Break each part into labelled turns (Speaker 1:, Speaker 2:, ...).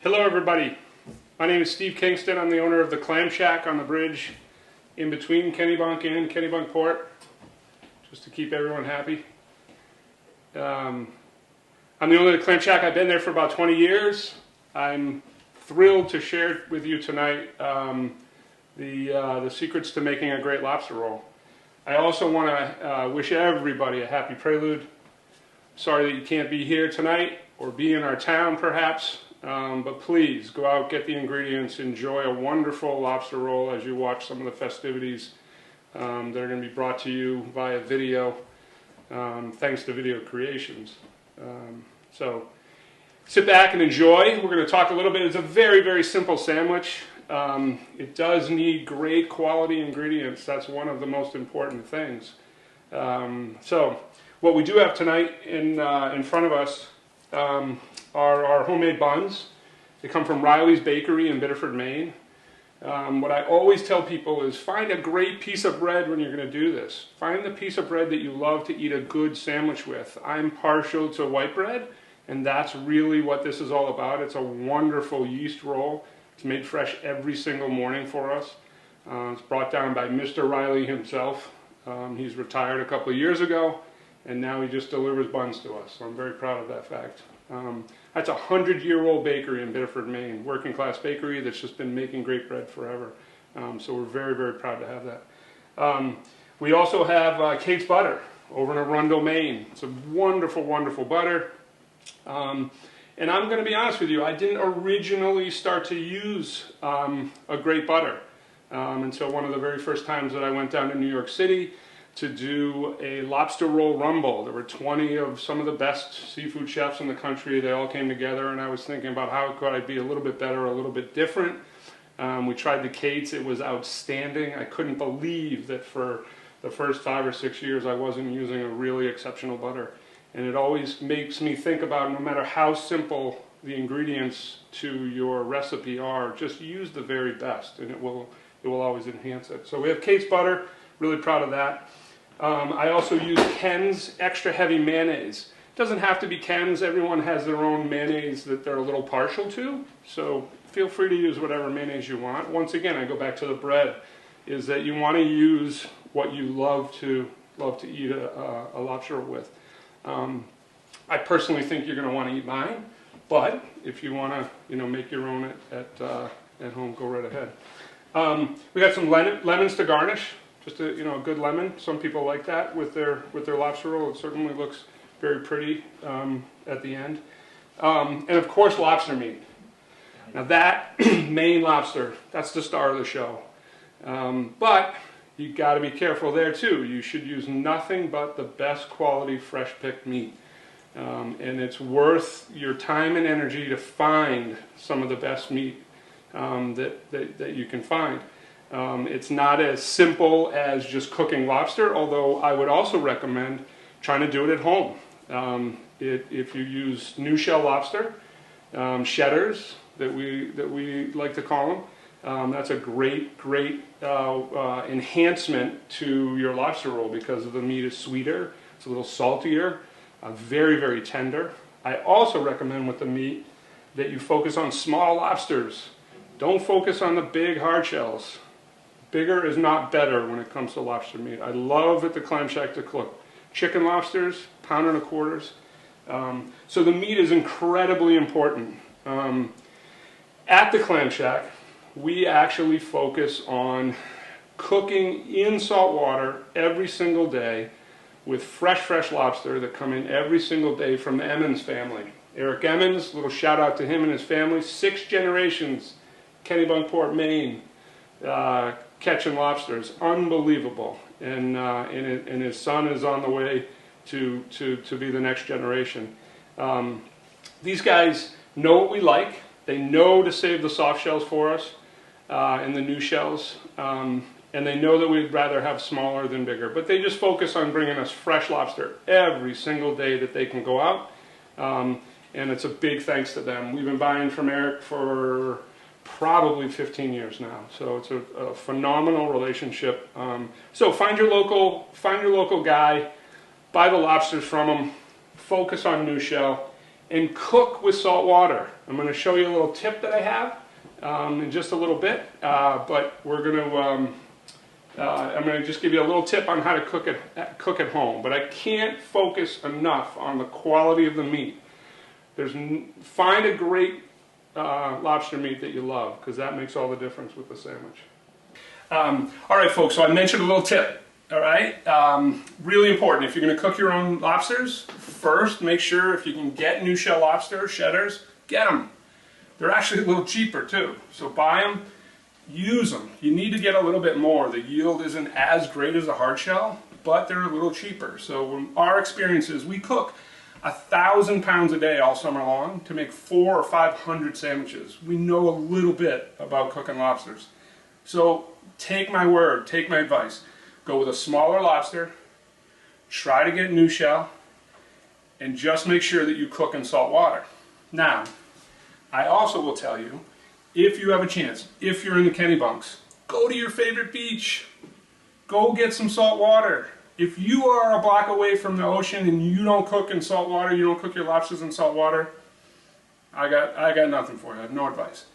Speaker 1: Hello everybody, my name is Steve Kingston. I'm the owner of the Clam Shack on the bridge in between Kennebunk and Kennebunkport, just to keep everyone happy. I'm the owner of the Clam Shack. I've been there for about 20 years. I'm thrilled to share with you tonight the secrets to making a great lobster roll. I also want to wish everybody a happy prelude. Sorry that you can't be here tonight or be in our town perhaps. But please go out, get the ingredients, enjoy a wonderful lobster roll as you watch some of the festivities that are going to be brought to you via video, thanks to Video Creations. So sit back and enjoy. We're going to talk a little bit. It's a very, very simple sandwich. It does need great quality ingredients. That's one of the most important things. So what we do have tonight in front of us are our homemade buns. They come from Riley's Bakery in Biddeford, Maine. What I always tell people is find a great piece of bread when you're going to do this. Find the piece of bread that you love to eat a good sandwich with. I'm partial to white bread, and that's really what this is all about. It's a wonderful yeast roll. It's made fresh every single morning for us. It's brought down by Mr. Riley himself. He's retired a couple of years ago, and now he just delivers buns to us. So I'm very proud of that fact. That's a 100-year-old bakery in Biddeford, Maine, working class bakery that's just been making great bread forever. So we're very, very proud to have that. We also have Kate's Butter over in Arundel, Maine. It's a wonderful, wonderful butter. And I'm going to be honest with you, I didn't originally start to use a great butter until one of the very first times that I went down to New York City to do a lobster roll rumble. There were 20 of some of the best seafood chefs in the country. They all came together, and I was thinking about how could I be a little bit better, a little bit different. We tried the Kate's. It was outstanding. I couldn't believe that for the first 5 or 6 years I wasn't using a really exceptional butter. And it always makes me think about, no matter how simple the ingredients to your recipe are, just use the very best, and it will always enhance it. So we have Kate's Butter. Really proud of that. I also use Ken's extra heavy mayonnaise. It doesn't have to be Ken's. Everyone has their own mayonnaise that they're a little partial to. So feel free to use whatever mayonnaise you want. Once again, I go back to the bread, is that you want to use what you love to eat a lobster roll with. I personally think you're going to want to eat mine, but if you want to make your own at home, go right ahead. We got some lemons to garnish. Just a good lemon. Some people like that with their lobster roll. It certainly looks very pretty at the end. And of course, lobster meat. Now that Maine lobster, that's the star of the show. But you got to be careful there too. You should use nothing but the best quality fresh picked meat. And it's worth your time and energy to find some of the best meat that you can find. It's not as simple as just cooking lobster, although I would also recommend trying to do it at home. If you use new shell lobster, shedders that we like to call them, that's a great enhancement to your lobster roll because the meat is sweeter, it's a little saltier, very, very tender. I also recommend with the meat that you focus on small lobsters. Don't focus on the big hard shells. Bigger is not better when it comes to lobster meat. I love at the Clam Shack to cook chicken lobsters, pound and a quarters. So the meat is incredibly important. At the Clam Shack, we actually focus on cooking in salt water every single day with fresh lobster that come in every single day from the Emmons family. Eric Emmons, little shout out to him and his family, 6 generations, Kennebunkport, Maine. Catching lobsters, unbelievable, and his son is on the way to be the next generation. These guys know what we like. They know to save the soft shells for us and the new shells, and they know that we'd rather have smaller than bigger. But they just focus on bringing us fresh lobster every single day that they can go out, and it's a big thanks to them. We've been buying from Eric for probably 15 years now, so it's a phenomenal relationship. So find your local guy, buy the lobsters from him, focus on new shell, and cook with salt water. I'm going to show you a little tip that I have in just a little bit, but we're going to I'm going to just give you a little tip on how to cook at home. But I can't focus enough on the quality of the meat. Find a great lobster meat that you love, because that makes all the difference with the sandwich. All right, folks, so I mentioned a little tip. All right, really important. If you're going to cook your own lobsters, first make sure if you can get new shell lobster, shedders, get them. They're actually a little cheaper too, so buy them, use them. You need to get a little bit more. The yield isn't as great as a hard shell, but they're a little cheaper. So our experience is we cook 1,000 pounds a day all summer long to make 400 or 500 sandwiches. We know a little bit about cooking lobsters. So take my word, take my advice. Go with a smaller lobster, try to get new shell, and just make sure that you cook in salt water. Now, I also will tell you, if you have a chance, if you're in the Kennebunks, go to your favorite beach. Go get some salt water. If you are a block away from the ocean and you don't cook in salt water, you don't cook your lobsters in salt water, I got nothing for you. I have no advice.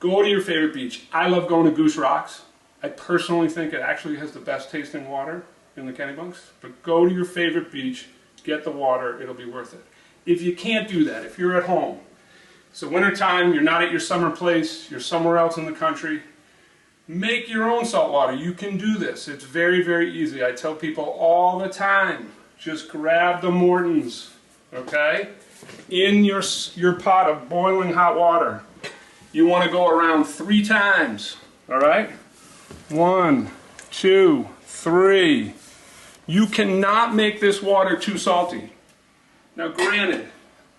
Speaker 1: Go to your favorite beach. I love going to Goose Rocks. I personally think it actually has the best tasting water in the Kennebunks. But go to your favorite beach, get the water, it'll be worth it. If you can't do that, if you're at home, so wintertime, you're not at your summer place, you're somewhere else in the country, make your own salt water. You can do this. It's very, very easy. I tell people all the time, just grab the Mortons, okay? In your pot of boiling hot water. You want to go around 3 times, all right? 1, 2, 3. You cannot make this water too salty. Now granted,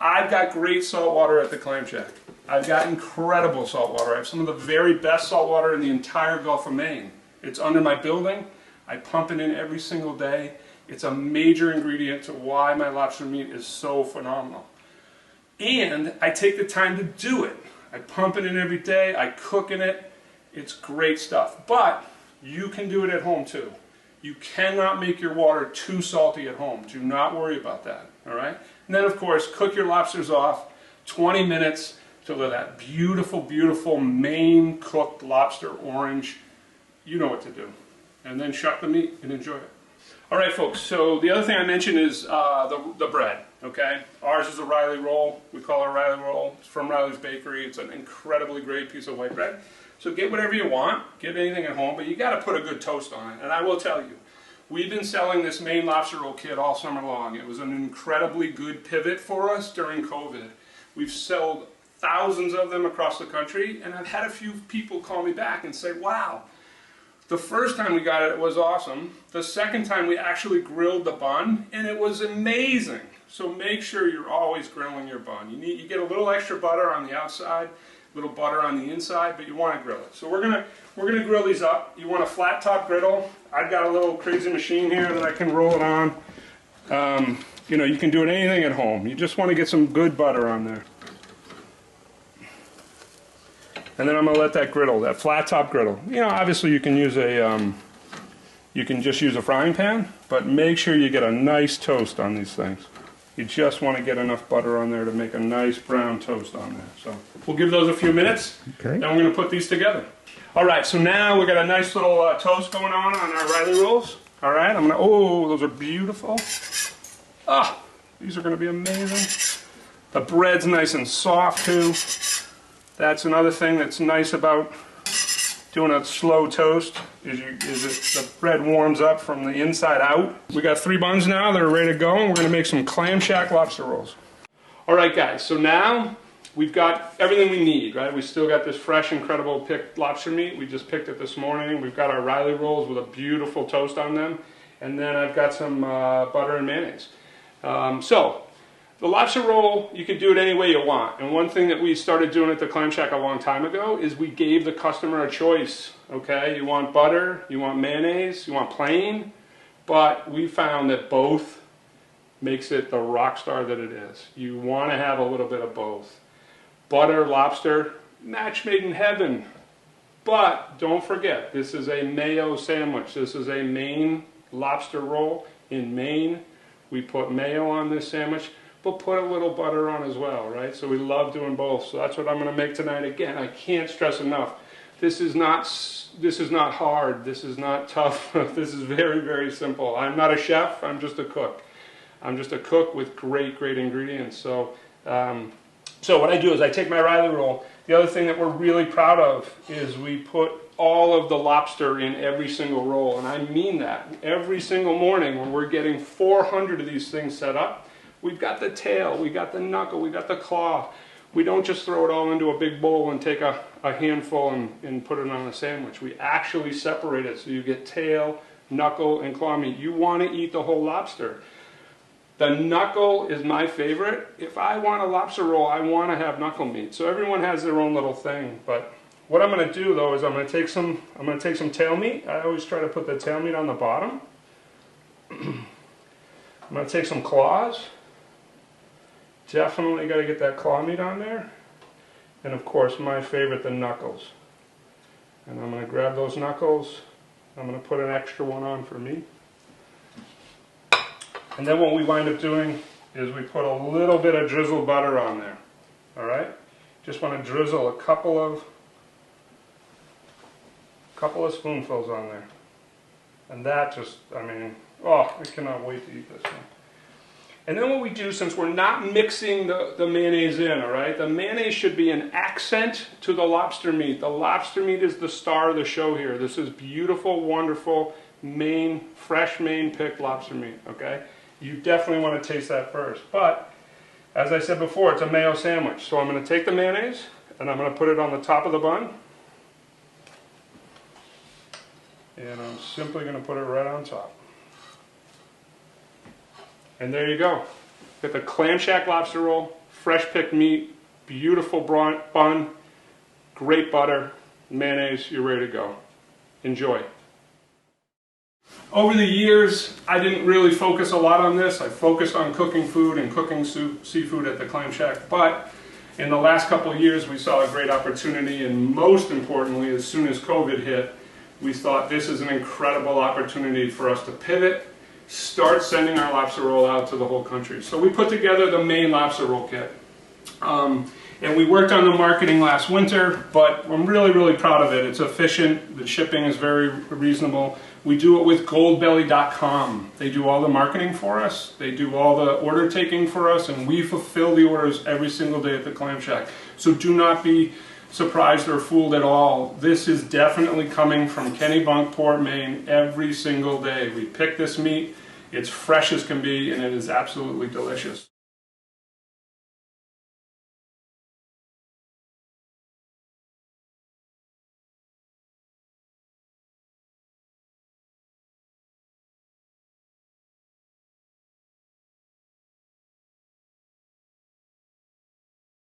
Speaker 1: I've got great salt water at the Clam Shack. I've got incredible salt water. I have some of the very best salt water in the entire Gulf of Maine. It's under my building. I pump it in every single day. It's a major ingredient to why my lobster meat is so phenomenal. And I take the time to do it. I pump it in every day. I cook in it. It's great stuff. But you can do it at home too. You cannot make your water too salty at home. Do not worry about that. All right? And then, of course, cook your lobsters off 20 minutes till they're that beautiful, beautiful Maine cooked lobster orange. You know what to do. And then shuck the meat and enjoy it. All right, folks, so the other thing I mentioned is the bread, okay? Ours is a Riley roll. We call it a Riley roll. It's from Riley's Bakery. It's an incredibly great piece of white bread. So get whatever you want. Get anything at home, but you got to put a good toast on it. And I will tell you, we've been selling this Maine lobster roll kit all summer long. It was an incredibly good pivot for us during COVID. We've sold thousands of them across the country, and I've had a few people call me back and say, wow, the first time we got it was awesome. The second time we actually grilled the bun, and it was amazing. So make sure you're always grilling your bun. You get a little extra butter on the outside, a little butter on the inside, but you want to grill it. So we're gonna grill these up. You want a flat top griddle. I've got a little crazy machine here that I can roll it on. You know, you can do it anything at home. You just want to get some good butter on there. And then I'm going to let that griddle, that flat top griddle. You know, obviously you can use you can just use a frying pan, but make sure you get a nice toast on these things. You just want to get enough butter on there to make a nice brown toast on there. So we'll give those a few minutes, then we're going to put these together. All right, so now we've got a nice little toast going on our Riley rolls. All right, I'm going to, oh, those are beautiful. Ah, these are going to be amazing. The bread's nice and soft too. That's another thing that's nice about doing a slow toast, is the bread warms up from the inside out. We got 3 buns now that are ready to go, and we're going to make some Clam Shack lobster rolls. All right, guys, so now we've got everything we need, right? We still got this fresh, incredible picked lobster meat. We just picked it this morning. We've got our Riley rolls with a beautiful toast on them, and then I've got some butter and mayonnaise. So the lobster roll, you can do it any way you want. And one thing that we started doing at the Clam Shack a long time ago is we gave the customer a choice, okay? You want butter, you want mayonnaise, you want plain, but we found that both makes it the rock star that it is. You want to have a little bit of both. Butter, lobster, match made in heaven. But don't forget, this is a mayo sandwich. This is a Maine lobster roll in Maine. We put mayo on this sandwich. but put a little butter on as well, right? So we love doing both. So that's what I'm going to make tonight. Again, I can't stress enough. This is not hard. This is not tough. This is very, very simple. I'm not a chef. I'm just a cook. I'm just a cook with great, great ingredients. So, so what I do is I take my Riley roll. The other thing that we're really proud of is we put all of the lobster in every single roll, and I mean that. Every single morning when we're getting 400 of these things set up, we've got the tail, we got the knuckle, we got the claw. We don't just throw it all into a big bowl and take a handful and put it on a sandwich. We actually separate it so you get tail, knuckle, and claw meat. You want to eat the whole lobster. The knuckle is my favorite. If I want a lobster roll, I want to have knuckle meat. So everyone has their own little thing. But what I'm going to do though is I'm going to take some tail meat. I always try to put the tail meat on the bottom. I'm going to take some claws. Definitely got to get that claw meat on there. And of course, my favorite, the knuckles. And I'm going to grab those knuckles. I'm going to put an extra one on for me. And then what we wind up doing is we put a little bit of drizzled butter on there. All right? Just want to drizzle a couple of spoonfuls on there. And that just, I mean, oh, I cannot wait to eat this one. And then what we do, since we're not mixing the mayonnaise in, all right, the mayonnaise should be an accent to the lobster meat. The lobster meat is the star of the show here. This is beautiful, wonderful, fresh Maine-picked lobster meat, okay? You definitely want to taste that first. But, as I said before, it's a mayo sandwich. So I'm going to take the mayonnaise, and I'm going to put it on the top of the bun. And I'm simply going to put it right on top. And there you go. Get the Clam Shack lobster roll, fresh picked meat, beautiful bun, great butter, mayonnaise, you're ready to go. Enjoy. Over the years, I didn't really focus a lot on this. I focused on cooking food and cooking seafood at the Clam Shack, but in the last couple of years we saw a great opportunity, and most importantly, as soon as COVID hit, we thought this is an incredible opportunity for us to pivot, start sending our lobster roll out to the whole country. So we put together the Maine lobster roll kit. And we worked on the marketing last winter, but I'm really, really proud of it. It's efficient, the shipping is very reasonable. We do it with goldbelly.com. They do all the marketing for us, they do all the order taking for us, and we fulfill the orders every single day at the Clam Shack. So do not be surprised or fooled at all. This is definitely coming from Kennebunkport, Maine every single day. We pick this meat, it's fresh as can be, and it is absolutely delicious.